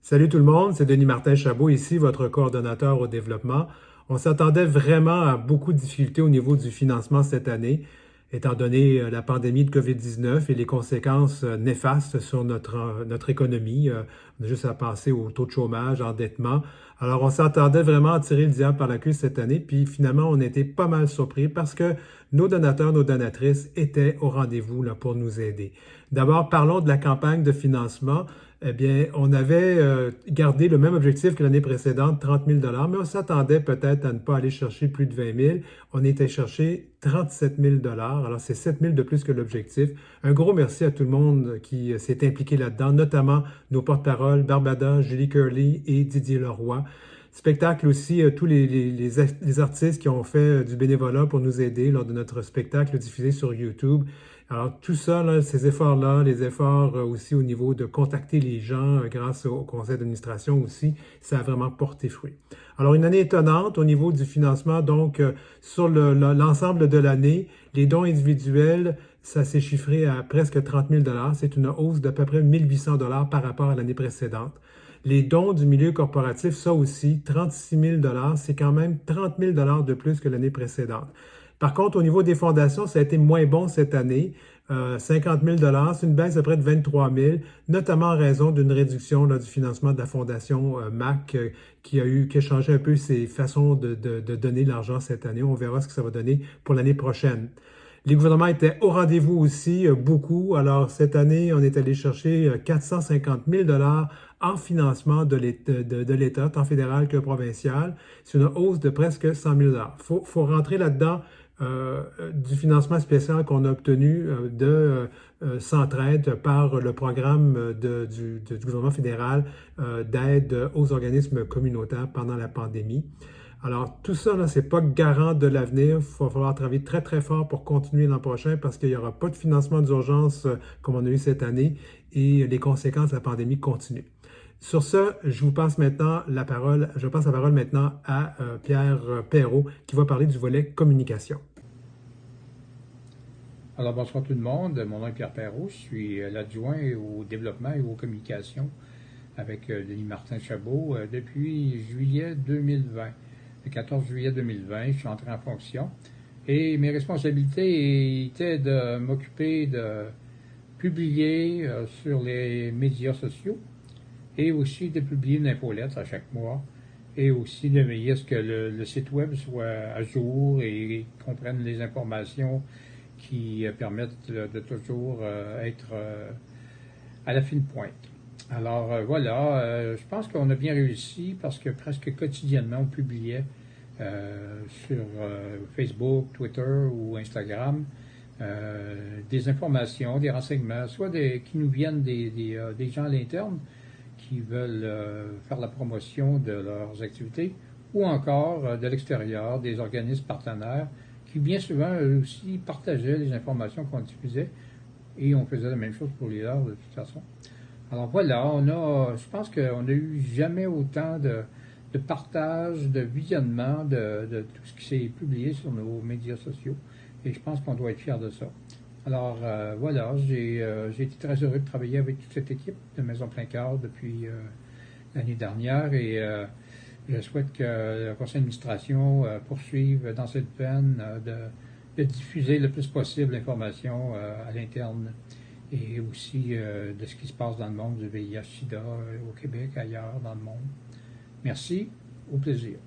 Salut tout le monde, c'est Denis Martin Chabot ici, votre coordonnateur au développement. On s'attendait vraiment à beaucoup de difficultés au niveau du financement cette année, étant donné la pandémie de COVID-19 et les conséquences néfastes sur notre économie. On a juste à penser au taux de chômage, endettement. Alors on s'attendait vraiment à tirer le diable par la queue cette année, puis finalement on était pas mal surpris parce que nos donateurs, nos donatrices étaient au rendez-vous là, pour nous aider. D'abord, parlons de la campagne de financement. Eh bien, on avait gardé le même objectif que l'année précédente, 30 000 mais on s'attendait peut-être à ne pas aller chercher plus de 20 000. On était chercher 37 000 alors c'est 7 000 de plus que l'objectif. Un gros merci à tout le monde qui s'est impliqué là-dedans, notamment nos porte-paroles, Barbada, Julie Curley et Didier Leroy. Spectacle aussi, tous les artistes qui ont fait du bénévolat pour nous aider lors de notre spectacle diffusé sur YouTube. Alors tout ça, là, ces efforts-là, les efforts aussi au niveau de contacter les gens grâce au conseil d'administration aussi, ça a vraiment porté fruit. Alors une année étonnante au niveau du financement, donc sur l'ensemble de l'année, les dons individuels, ça s'est chiffré à presque 30 000 C'est une hausse d'à peu près 1 800 par rapport à l'année précédente. Les dons du milieu corporatif, ça aussi, 36 000 c'est quand même 30 000 de plus que l'année précédente. Par contre, au niveau des fondations, ça a été moins bon cette année. 50 000 c'est une baisse de près de 23 000, notamment en raison d'une réduction là, du financement de la fondation MAC qui a changé un peu ses façons de donner l'argent cette année. On verra ce que ça va donner pour l'année prochaine. Les gouvernements étaient au rendez-vous aussi, beaucoup. Alors, cette année, on est allé chercher 450 000 en financement de l'État, tant fédéral que provincial. C'est une hausse de presque 100 000 faut rentrer là-dedans du financement spécial qu'on a obtenu de Centraide par le programme du gouvernement fédéral d'aide aux organismes communautaires pendant la pandémie. Alors, tout ça, ce n'est pas garant de l'avenir. Il va falloir travailler très, très fort pour continuer l'an prochain parce qu'il n'y aura pas de financement d'urgence comme on a eu cette année et les conséquences de la pandémie continuent. Sur ce, je vous passe maintenant la parole, je passe la parole maintenant à Pierre Perrault qui va parler du volet communication. Alors, bonsoir tout le monde. Mon nom est Pierre Perrault. Je suis l'adjoint au développement et aux communications avec Denis Martin Chabot depuis juillet 2020. Le 14 juillet 2020, je suis entré en fonction et mes responsabilités étaient de m'occuper de publier sur les médias sociaux et aussi de publier une infolette à chaque mois et aussi de veiller à ce que le site web soit à jour et comprenne les informations qui permettent de toujours être à la fine pointe. Alors voilà, je pense qu'on a bien réussi parce que presque quotidiennement on publiait sur Facebook, Twitter ou Instagram des informations, des renseignements, soit qui nous viennent des gens à l'interne qui veulent faire la promotion de leurs activités ou encore de l'extérieur, des organismes partenaires qui bien souvent eux aussi partageaient les informations qu'on diffusait et on faisait la même chose pour les leurs de toute façon. Alors voilà, je pense qu'on n'a eu jamais autant de partage, de visionnement de tout ce qui s'est publié sur nos médias sociaux et je pense qu'on doit être fiers de ça. Alors voilà, j'ai été très heureux de travailler avec toute cette équipe de Maison Plein Cœur depuis l'année dernière et je souhaite que le conseil d'administration poursuive dans cette veine de diffuser le plus possible l'information à l'interne et aussi de ce qui se passe dans le monde du VIH-Sida au Québec, ailleurs dans le monde. Merci, au plaisir.